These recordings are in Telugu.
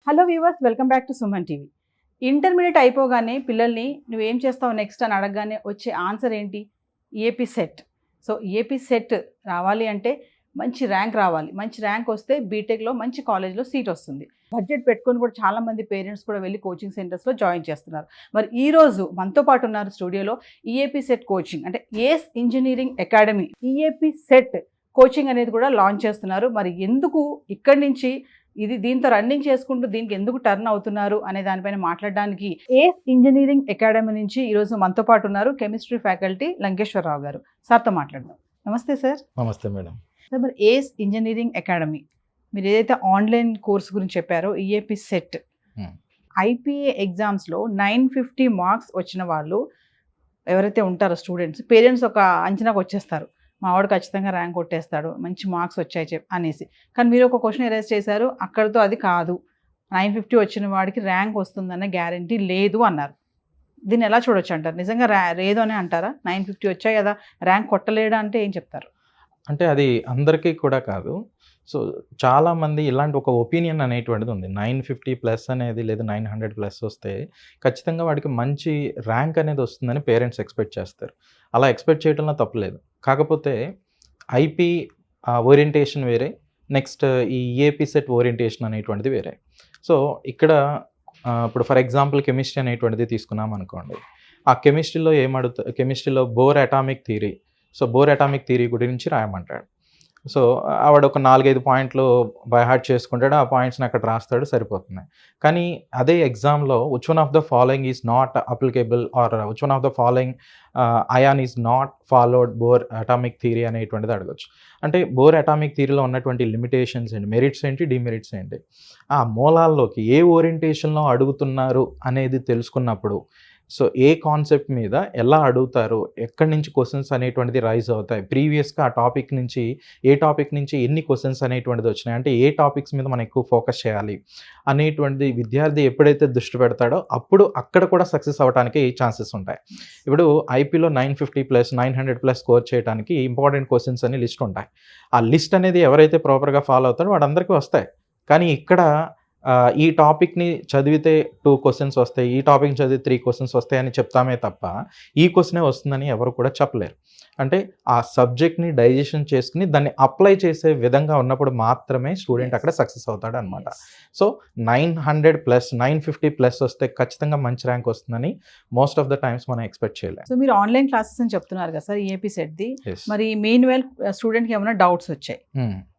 Hello viewers, welcome back to Suman TV. Intermediate అయిపోగానే పిల్లల్ని నువ్వేం చేస్తావు నెక్స్ట్ అని అడగగానే వచ్చే ఆన్సర్ ఏంటి? AP set. So AP set రావాలి అంటే మంచి ర్యాంక్ రావాలి. మంచి ర్యాంక్ వస్తే బీటెక్లో మంచి కాలేజ్లో సీట్ వస్తుంది. బడ్జెట్ పెట్టుకొని కూడా చాలామంది పేరెంట్స్ కూడా వెళ్ళి కోచింగ్ సెంటర్స్లో జాయిన్ చేస్తున్నారు. మరి ఈరోజు మనతో పాటు ఉన్నారు స్టూడియోలో ఈఏపీ సెట్ కోచింగ్ అంటే Ace engineering academy EAP CET coaching అనేది కూడా లాంచ్ చేస్తున్నారు. మరి ఎందుకు ఇక్కడి నుంచి దీంతో రన్నింగ్ చేసుకుంటూ దీనికి ఎందుకు టర్న్ అవుతున్నారు అనే దానిపైన మాట్లాడడానికి ఏస్ ఇంజనీరింగ్ అకాడమీ నుంచి ఈరోజు మనతో పాటు ఉన్నారు కెమిస్ట్రీ ఫ్యాకల్టీ లంకేశ్వరరావు గారు. సార్తో మాట్లాడదాం. నమస్తే సార్. నమస్తే మేడం. సార్, మరి ఏస్ ఇంజనీరింగ్ అకాడమీ మీరు ఏదైతే ఆన్లైన్ కోర్స్ గురించి చెప్పారో ఈఏపీ సెట్ ఐపీఏ ఎగ్జామ్స్లో 950 మార్క్స్ వచ్చిన వాళ్ళు ఎవరైతే ఉంటారో స్టూడెంట్స్, పేరెంట్స్ ఒక అంచనాకు వచ్చేస్తారు, మా వాడు ఖచ్చితంగా ర్యాంక్ కొట్టేస్తాడు, మంచి మార్క్స్ వచ్చాయి అనేసి. కానీ మీరు ఒక క్వశ్చన్ ఎరేజ్ చేశారు, అక్కడితో అది కాదు, 950 వచ్చిన వాడికి ర్యాంక్ వస్తుందన్న గ్యారంటీ లేదు అన్నారు. దీన్ని ఎలా చూడొచ్చు అంటారు? నిజంగా లేదు అని అంటారా? 950 వచ్చాయి కదా, ర్యాంక్ కొట్టలేడా అంటే ఏం చెప్తారు? అంటే అది అందరికీ కూడా కాదు. సో చాలామంది ఇలాంటి ఒక ఒపీనియన్ అనేటువంటిది ఉంది. 950 ప్లస్ అనేది లేదా 900 ప్లస్ వస్తే ఖచ్చితంగా వాడికి మంచి ర్యాంక్ అనేది వస్తుందని పేరెంట్స్ ఎక్స్పెక్ట్ చేస్తారు. అలా ఎక్స్పెక్ట్ చేయడంలో తప్పులేదు. కాకపోతే ఐపీ ఓరియంటేషన్ వేరే, నెక్స్ట్ ఈ ఏపీ సెట్ ఓరియంటేషన్ అనేటువంటిది వేరే. సో ఇక్కడ ఇప్పుడు ఫర్ ఎగ్జాంపుల్ కెమిస్ట్రీ అనేటువంటిది తీసుకున్నాం అనుకోండి. ఆ కెమిస్ట్రీలో bore atomic theory. So bore atomic theory గురించి రాయమంటాడు. సో ఆవిడ ఒక 4-5 పాయింట్లు బై హార్ట్ చేసుకుంటాడు, ఆ పాయింట్స్ని అక్కడ రాస్తాడు, సరిపోతుంది. కానీ అదే ఎగ్జామ్లో which one of the following is not applicable or which one of the following ion is not followed Bohr atomic theory అనేటువంటిది అడగచ్చు. అంటే బోర్ అటామిక్ థియరీలో ఉన్నటువంటి లిమిటేషన్స్ ఏంటి, మెరిట్స్ ఏంటి, డిమెరిట్స్ ఏంటి, ఆ మూలాల్లోకి ఏ ఓరియంటేషన్లో అడుగుతున్నారు అనేది తెలుసుకున్నప్పుడు సో ఏ కాన్సెప్ట్ మీద ఎలా అడుగుతారు, ఎక్కడి నుంచి క్వశ్చన్స్ అనేటువంటిది రైజ్ అవుతాయి, ప్రీవియస్గా ఆ టాపిక్ నుంచి ఎన్ని క్వశ్చన్స్ అనేటువంటిది వచ్చినాయి, అంటే ఏ టాపిక్స్ మీద మనం ఎక్కువ ఫోకస్ చేయాలి అనేటువంటిది విద్యార్థి ఎప్పుడైతే దృష్టి పెడతాడో అప్పుడు అక్కడ కూడా సక్సెస్ అవ్వడానికి ఛాన్సెస్ ఉంటాయి. ఇప్పుడు ఐపీలో 950 ప్లస్ 900 ప్లస్ స్కోర్ చేయడానికి ఇంపార్టెంట్ క్వశ్చన్స్ అని లిస్ట్ ఉంటాయి. ఆ లిస్ట్ అనేది ఎవరైతే ప్రాపర్గా ఫాలో అవుతారో వాడందరికీ వస్తాయి. కానీ ఇక్కడ ఈ టాపిక్ని చదివితే 2 క్వశ్చన్స్ వస్తాయి, ఈ టాపిక్ని చదివితే 3 క్వశ్చన్స్ వస్తాయని చెప్తామే తప్ప ఈ క్వశ్చనే వస్తుందని ఎవరు కూడా చెప్పలేరు. అంటే ఆ సబ్జెక్ట్ని డైజెషన్ చేసుకుని దాన్ని అప్లై చేసే విధంగా ఉన్నప్పుడు మాత్రమే స్టూడెంట్ అక్కడ సక్సెస్ అవుతాడు అనమాట. సో 900 ప్లస్ 950 ప్లస్ వస్తే ఖచ్చితంగా మంచి ర్యాంక్ వస్తుందని మోస్ట్ ఆఫ్ ద టైమ్స్ మనం ఎక్స్పెక్ట్ చేయలేము. సో మీరు ఆన్లైన్ క్లాసెస్ అని చెప్తున్నారు కదా సార్, ఏపీ సెట్ది. మరి మెయిన్ స్టూడెంట్కి ఏమైనా డౌట్స్ వచ్చాయి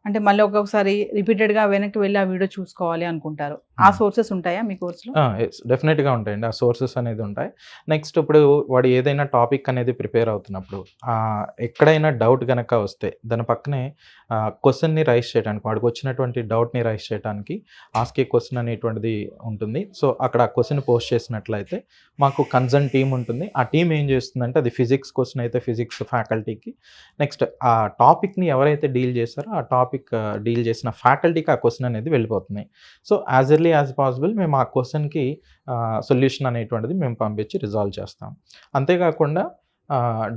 అంటే మళ్ళీ ఒక్కొక్కసారి రిపీటెడ్గా వెనక్కి వెళ్ళి ఆ వీడియో చూసుకోవాలి అనుకుంటారు, ఆ సోర్సెస్ ఉంటాయా మీ కోర్సులో? డెఫినెట్గా ఉంటాయండి, ఆ సోర్సెస్ అనేది ఉంటాయి. నెక్స్ట్ ఇప్పుడు వాడు ఏదైనా టాపిక్ అనేది ప్రిపేర్ అవుతున్నప్పుడు ఎక్కడైనా డౌట్ కనుక వస్తే దాని పక్కనే క్వశ్చన్ని రైజ్ చేయడానికి, వాడికి వచ్చినటువంటి డౌట్ని రైజ్ చేయడానికి ఆస్క్ ఏ క్వశ్చన్ అనేటువంటిది ఉంటుంది. సో అక్కడ ఆ క్వశ్చన్ పోస్ట్ చేసినట్లయితే మాకు కన్సర్న్ టీమ్ ఉంటుంది. ఆ టీం ఏం చేస్తుందంటే, అది ఫిజిక్స్ క్వశ్చన్ అయితే ఫిజిక్స్ ఫ్యాకల్టీకి, నెక్స్ట్ ఆ టాపిక్ని ఎవరైతే డీల్ చేస్తారో ఆ టాపిక్ డీల్ చేసిన ఫ్యాకల్టీకి ఆ క్వశ్చన్ అనేది వెళ్ళిపోతుంది. So as early as possible మేము ఆ క్వశ్చన్కి సొల్యూషన్ అనేటువంటిది మేము పంపించి రిజాల్వ్ చేస్తాం. అంతేకాకుండా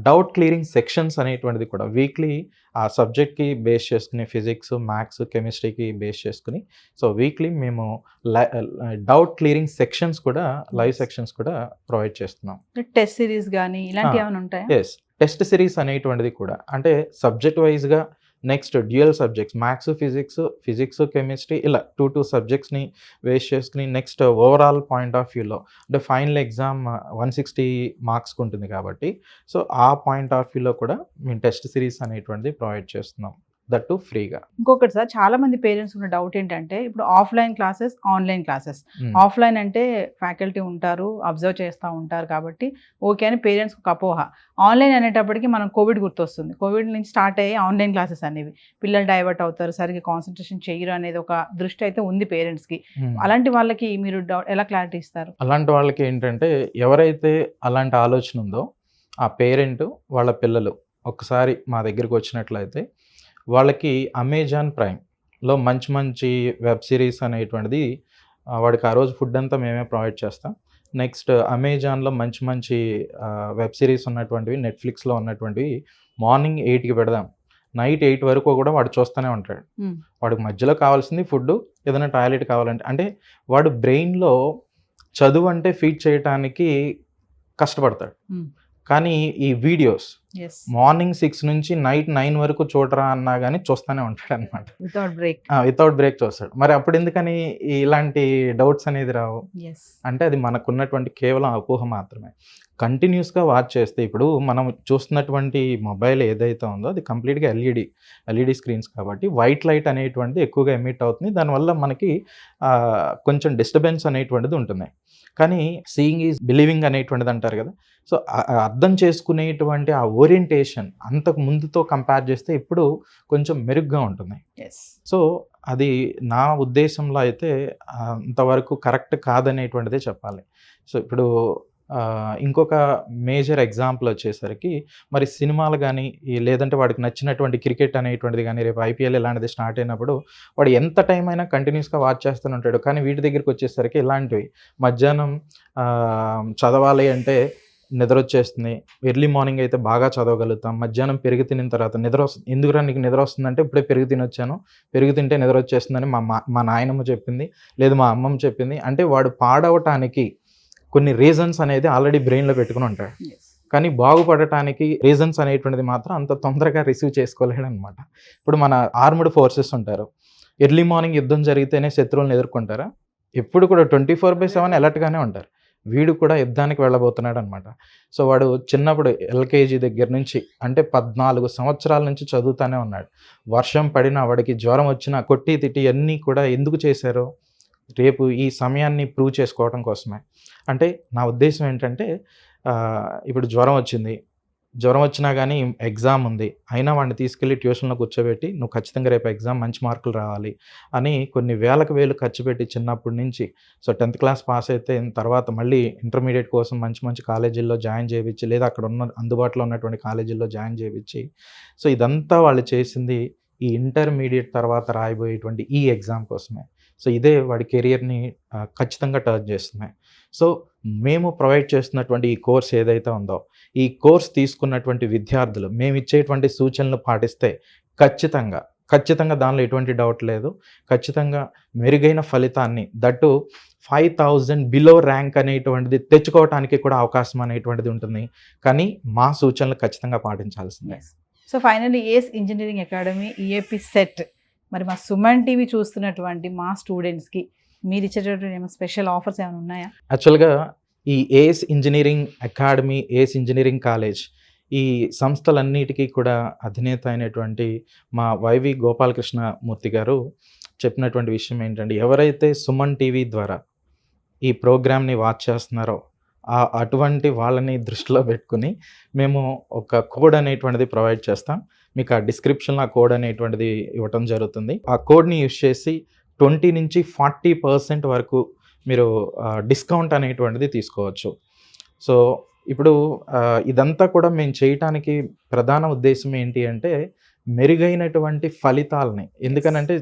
డౌట్ క్లియరింగ్ సెక్షన్స్ అనేటువంటిది కూడా వీక్లీ ఆ సబ్జెక్ట్కి బేస్ చేసుకుని, ఫిజిక్స్, మ్యాథ్స్, కెమిస్ట్రీకి బేస్ చేసుకుని సో వీక్లీ మేము డౌట్ క్లియరింగ్ సెక్షన్స్ కూడా, లైవ్ సెక్షన్స్ కూడా ప్రొవైడ్ చేస్తున్నాం. టెస్ట్ సిరీస్ కానీ ఇలాంటివి ఏమైనా ఉంటాయా? ఎస్, టెస్ట్ సిరీస్ అనేటువంటిది కూడా, అంటే సబ్జెక్ట్ వైజ్గా next dual subjects maths, physics, chemistry ఇలా 2 సబ్జెక్ట్స్ని వేస్ట్ చేసుకుని నెక్స్ట్ ఓవరాల్ పాయింట్ ఆఫ్ వ్యూలో, అంటే ఫైనల్ ఎగ్జామ్ 160 మార్క్స్కి ఉంటుంది కాబట్టి సో ఆ పాయింట్ ఆఫ్ వ్యూలో కూడా మేము టెస్ట్ సిరీస్ అనేటువంటిది ప్రొవైడ్ చేస్తున్నాం, దట్టు ఫ్రీగా. ఇంకొకటి సార్, చాలా మంది పేరెంట్స్ ఉన్న డౌట్ ఏంటంటే, ఇప్పుడు offline classes, online classes. Offline అంటే ఫ్యాకల్టీ ఉంటారు, అబ్జర్వ్ చేస్తూ ఉంటారు కాబట్టి ఓకే అని పేరెంట్స్ ఒక అపోహ. ఆన్లైన్ అనేటప్పటికి మనం కోవిడ్ గుర్తొస్తుంది. కోవిడ్ నుంచి స్టార్ట్ అయ్యి ఆన్లైన్ క్లాసెస్ అనేవి, పిల్లలు డైవర్ట్ అవుతారు, సరిగ్గా కాన్సన్ట్రేషన్ చేయరు అనేది ఒక దృష్టి అయితే ఉంది పేరెంట్స్కి. అలాంటి వాళ్ళకి మీరు ఎలా క్లారిటీ ఇస్తారు? అలాంటి వాళ్ళకి ఏంటంటే, ఎవరైతే అలాంటి ఆలోచన ఉందో ఆ పేరెంట్ వాళ్ళ పిల్లలు ఒకసారి మా దగ్గరికి వచ్చినట్లయితే వాళ్ళకి అమెజాన్ ప్రైమ్లో మంచి వెబ్ సిరీస్ అనేటువంటిది వాడికి ఆ రోజు ఫుడ్ అంతా మేమే ప్రొవైడ్ చేస్తాం. నెక్స్ట్ అమెజాన్లో మంచి వెబ్ సిరీస్ ఉన్నటువంటివి, నెట్ఫ్లిక్స్లో ఉన్నటువంటివి మార్నింగ్ 8కి పెడదాం, నైట్ 8 వరకు కూడా వాడు చూస్తూనే ఉంటాడు. వాడికి మధ్యలో కావాల్సింది ఫుడ్, ఏదైనా టాయిలెట్ కావాలంటే. అంటే వాడు బ్రెయిన్లో చదువు అంటే ఫీడ్ చేయటానికి కష్టపడతాడు. కానీ ఈ వీడియోస్ మార్నింగ్ 6 నుంచి నైట్ 9 వరకు చూడరా అన్నా కానీ చూస్తూనే ఉంటాడు అనమాట. వితౌట్ బ్రేక్ చూస్తాడు. మరి అప్పుడు ఎందుకని ఇలాంటి డౌట్స్ అనేది రావు? అంటే అది మనకున్నటువంటి కేవలం అపోహ మాత్రమే. కంటిన్యూస్గా వాచ్ చేస్తే, ఇప్పుడు మనం చూస్తున్నటువంటి మొబైల్ ఏదైతే ఉందో అది కంప్లీట్గా ఎల్ఈడి స్క్రీన్స్ కాబట్టి వైట్ లైట్ అనేటువంటిది ఎక్కువగా ఎమిట్ అవుతుంది. దానివల్ల మనకి కొంచెం డిస్టర్బెన్స్ అనేటువంటిది ఉంటుంది. కానీ సీయింగ్ ఈజ్ బిలీవింగ్ అనేటువంటిది అంటారు కదా. సో అర్థం చేసుకునేటువంటి ఆ ఓరియంటేషన్ అంతకు ముందుతో కంపేర్ చేస్తే ఇప్పుడు కొంచెం మెరుగ్గా ఉంటుంది. సో అది నా ఉద్దేశంలో అయితే అంతవరకు కరెక్ట్ కాదనేటువంటిదే చెప్పాలి. సో ఇప్పుడు ఇంకొక మేజర్ ఎగ్జాంపుల్ వచ్చేసరికి, మరి సినిమాలు కానీ లేదంటే వాడికి నచ్చినటువంటి క్రికెట్ అనేటువంటిది కానీ, రేపు ఐపీఎల్ ఇలాంటిది స్టార్ట్ అయినప్పుడు వాడు ఎంత టైం అయినా కంటిన్యూస్గా వాచ్ చేస్తూనే ఉంటాడు. కానీ వీటి దగ్గరికి వచ్చేసరికి ఇలాంటివి మధ్యాహ్నం చదవాలి అంటే నిద్ర వచ్చేస్తుంది. ఎర్లీ మార్నింగ్ అయితే బాగా చదవగలుగుతాం. మధ్యాహ్నం పెరుగు తినిన తర్వాత నిద్ర వస్తుంది. ఎందుకురా నీకు నిద్ర వస్తుందంటే, ఇప్పుడే పెరుగు తినొచ్చాను, పెరుగు తింటే నిద్ర వచ్చేస్తుందని మా నాయనమ్మ చెప్పింది, లేదు మా అమ్మమ్మ చెప్పింది. అంటే వాడు పాడవటానికి కొన్ని రీజన్స్ అనేది ఆల్రెడీ బ్రెయిన్లో పెట్టుకుని ఉంటాడు. కానీ బాగుపడటానికి రీజన్స్ అనేటువంటిది మాత్రం అంత తొందరగా రిసీవ్ చేసుకోలేడు అనమాట. ఇప్పుడు మన ఆర్మ్డ్ ఫోర్సెస్ ఉంటారు. ఎర్లీ మార్నింగ్ యుద్ధం జరిగితేనే శత్రువులను ఎదుర్కొంటారా? ఎప్పుడు కూడా 24/7 అలర్ట్గానే ఉంటారు. వీడు కూడా యుద్ధానికి వెళ్ళబోతున్నాడు అనమాట. సో వాడు చిన్నప్పుడు ఎల్కేజీ దగ్గర నుంచి, అంటే 14 సంవత్సరాల నుంచి చదువుతూనే ఉన్నాడు. వర్షం పడినా, వాడికి జ్వరం వచ్చినా, కొట్టి తిట్టి అన్నీ కూడా ఎందుకు చేశారో రేపు ఈ సమయాన్ని ప్రూవ్ చేసుకోవడం కోసమే. అంటే నా ఉద్దేశం ఏంటంటే, ఇప్పుడు జ్వరం వచ్చినా కానీ ఎగ్జామ్ ఉంది, అయినా వాడిని తీసుకెళ్ళి ట్యూషన్లో కూర్చోబెట్టి నువ్వు ఖచ్చితంగా రేపు ఎగ్జామ్ మంచి మార్కులు రావాలి అని కొన్ని వేలు ఖర్చు పెట్టి చిన్నప్పటి నుంచి, సో 10th క్లాస్ పాస్ అయితే తర్వాత మళ్ళీ ఇంటర్మీడియట్ కోసం మంచి కాలేజీల్లో జాయిన్ చేయించి, లేదా అక్కడ అందుబాటులో ఉన్నటువంటి కాలేజీల్లో జాయిన్ చేయించి, సో ఇదంతా వాళ్ళు చేసింది ఈ ఇంటర్మీడియట్ తర్వాత రాయబోయేటువంటి ఈ ఎగ్జామ్ కోసమే. సో ఇదే వాడి కెరియర్ని ఖచ్చితంగా టర్న్ చేస్తున్నాయి. సో మేము ప్రొవైడ్ చేస్తున్నటువంటి ఈ కోర్స్ ఏదైతే ఉందో, ఈ కోర్స్ తీసుకున్నటువంటి విద్యార్థులు మేము ఇచ్చేటువంటి సూచనలు పాటిస్తే ఖచ్చితంగా దానిలో ఎటువంటి డౌట్ లేదు, ఖచ్చితంగా మెరుగైన ఫలితాన్ని, దట్టు 5000 బిలో ర్యాంక్ అనేటువంటిది తెచ్చుకోవటానికి కూడా అవకాశం అనేటువంటిది ఉంటుంది. కానీ మా సూచనలు ఖచ్చితంగా పాటించాల్సిందే. సో ఫైనల్లీ ఏస్ ఇంజనీరింగ్ అకాడమీ ఈఏపీ సెట్, మరి మా సుమన్ టీవీ చూస్తున్నటువంటి మా స్టూడెంట్స్కి మీరు ఇచ్చేటటువంటి స్పెషల్ ఆఫర్స్ ఏమైనా ఉన్నాయా? యాక్చువల్గా ఈ ఏస్ ఇంజనీరింగ్ అకాడమీ, ఏస్ ఇంజనీరింగ్ కాలేజ్, ఈ సంస్థలన్నిటికీ కూడా అధినేత అయినటువంటి మా వైవి గోపాలకృష్ణ మూర్తి గారు చెప్పినటువంటి విషయం ఏంటంటే, ఎవరైతే సుమన్ టీవీ ద్వారా ఈ ప్రోగ్రామ్ని వాచ్ చేస్తున్నారో అటువంటి వాళ్ళని దృష్టిలో పెట్టుకుని మేము ఒక కోడ్ అనేటువంటిది ప్రొవైడ్ చేస్తాం. మీకు ఆ డిస్క్రిప్షన్లో ఆ కోడ్ అనేటువంటిది ఇవ్వటం జరుగుతుంది. ఆ కోడ్ని యూజ్ చేసి 20 నుంచి 40% వరకు మీరు డిస్కౌంట్ అనేటువంటిది తీసుకోవచ్చు. సో ఇప్పుడు ఇదంతా కూడా మేము చేయటానికి ప్రధాన ఉద్దేశం ఏంటి అంటే, మెరుగైనటువంటి ఫలితాలని, ఎందుకనంటే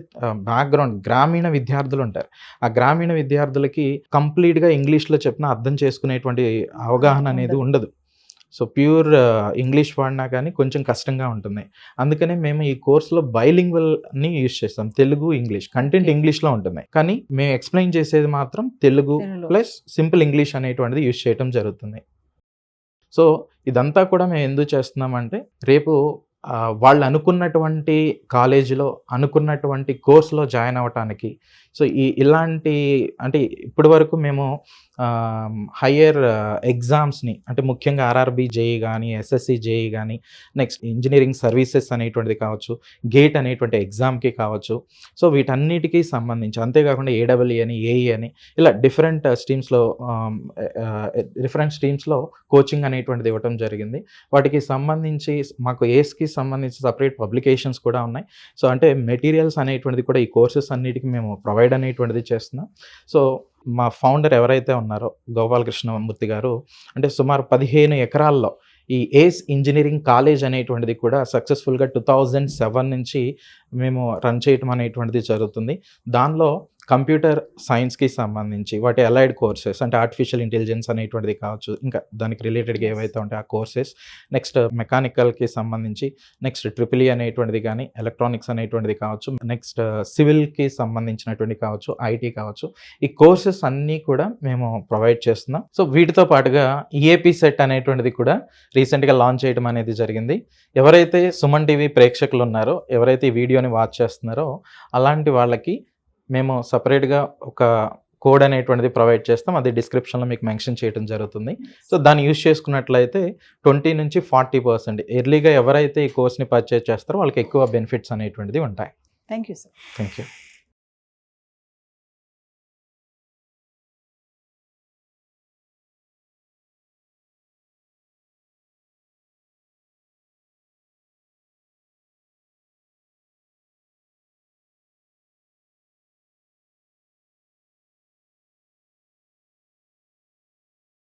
బ్యాక్గ్రౌండ్ గ్రామీణ విద్యార్థులు ఉంటారు. ఆ గ్రామీణ విద్యార్థులకి కంప్లీట్గా ఇంగ్లీష్లో చెప్పినా అర్థం చేసుకునేటువంటి అవగాహన అనేది ఉండదు. సో ప్యూర్ ఇంగ్లీష్ వాడినా కానీ కొంచెం కష్టంగా ఉంటుంది. అందుకనే మేము ఈ కోర్సులో బైలింగ్వల్ని యూజ్ చేస్తాం. తెలుగు, ఇంగ్లీష్, కంటెంట్ ఇంగ్లీష్లో ఉంటుంది, కానీ మేము ఎక్స్ప్లెయిన్ చేసేది మాత్రం తెలుగు ప్లస్ సింపుల్ ఇంగ్లీష్ అనేటువంటిది యూజ్ చేయడం జరుగుతుంది. సో ఇదంతా కూడా మేము ఎందుకు చేస్తున్నామంటే, రేపు వాళ్ళు అనుకున్నటువంటి కాలేజీలో అనుకున్నటువంటి కోర్సులో జాయిన్ అవ్వటానికి, సో ఇలాంటి అంటే ఇప్పటి వరకు మేము హయ్యర్ ఎగ్జామ్స్ని, అంటే ముఖ్యంగా ఆర్ఆర్బి జేఈ కానీ, ఎస్ఎస్సి జేఈ కానీ, నెక్స్ట్ ఇంజనీరింగ్ సర్వీసెస్ అనేటువంటిది కావచ్చు, గేట్ అనేటువంటి ఎగ్జామ్కి కావచ్చు, సో వీటన్నిటికీ సంబంధించి, అంతేకాకుండా ఏడబ్ల్యూ అని, ఏఈ అని, ఇలా డిఫరెంట్ స్ట్రీమ్స్లో కోచింగ్ అనేటువంటిది ఇవ్వటం జరిగింది. వాటికి సంబంధించి మాకు ఏస్కి సంబంధించి సపరేట్ పబ్లికేషన్స్ కూడా ఉన్నాయి. సో అంటే మెటీరియల్స్ అనేటువంటిది కూడా ఈ కోర్సెస్ అన్నిటికీ మేము ప్రొవైడ్ అనేటువంటిది చేస్తున్నాం. సో మా ఫౌండర్ ఎవరైతే ఉన్నారో గోపాలకృష్ణమూర్తి గారు, అంటే సుమారు 15 ఎకరాల్లో ఈ ఏస్ ఇంజనీరింగ్ కాలేజ్ అనేటువంటిది కూడా సక్సెస్ఫుల్గా 2007 నుంచి మేము రన్ చేయటం అనేటువంటిది జరుగుతుంది. దానిలో కంప్యూటర్ సైన్స్కి సంబంధించి వాటి అలైడ్ కోర్సెస్ అంటే ఆర్టిఫిషియల్ ఇంటెలిజెన్స్ అనేటువంటిది కావచ్చు, ఇంకా దానికి రిలేటెడ్గా ఏవైతే ఉంటాయో ఆ కోర్సెస్, నెక్స్ట్ మెకానికల్కి సంబంధించి నెక్స్ట్ ట్రిపుల్ అనేటువంటిది కానీ, ఎలక్ట్రానిక్స్ అనేటువంటిది కావచ్చు, నెక్స్ట్ సివిల్కి సంబంధించినటువంటి కావచ్చు, ఐటీ కావచ్చు, ఈ కోర్సెస్ అన్నీ కూడా మేము ప్రొవైడ్ చేస్తున్నాం. సో వీటితో పాటుగా ఈఏపీ సెట్ అనేటువంటిది కూడా రీసెంట్గా లాంచ్ చేయడం అనేది జరిగింది. ఎవరైతే సుమన్ టీవీ ప్రేక్షకులు ఉన్నారో, ఎవరైతే ఈ వీడియోని వాచ్ చేస్తున్నారో అలాంటి వాళ్ళకి మేము సపరేట్గా ఒక కోడ్ అనేటువంటిది ప్రొవైడ్ చేస్తాం. అది డిస్క్రిప్షన్లో మీకు మెన్షన్ చేయడం జరుగుతుంది. సో దాన్ని యూజ్ చేసుకున్నట్లయితే 20 నుంచి 40% ఎర్లీగా ఎవరైతే ఈ కోర్స్ని పర్చేజ్ చేస్తారో వాళ్ళకి ఎక్కువ బెనిఫిట్స్ అనేటువంటిది ఉంటాయి. Thank you sir. Thank you.